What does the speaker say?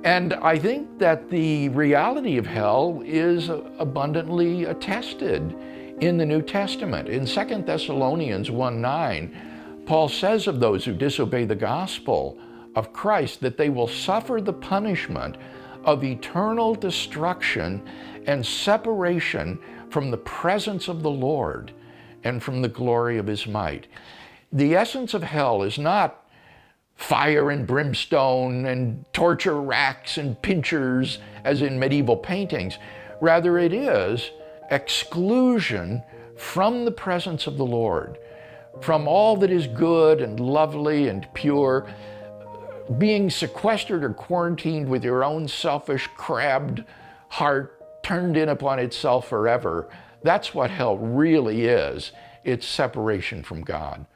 And I think that the reality of hell is abundantly attested in the New Testament. In 2 Thessalonians 1:9, Paul says of those who disobey the gospel of Christ that they will suffer the punishment of eternal destruction and separation from the presence of the Lord and from the glory of his might. The essence of hell is not fire and brimstone and torture racks and pincers as in medieval paintings. Rather, it is exclusion from the presence of the Lord, from all that is good and lovely and pure, being sequestered or quarantined with your own selfish, crabbed heart turned in upon itself forever. That's what hell really is. It's separation from God.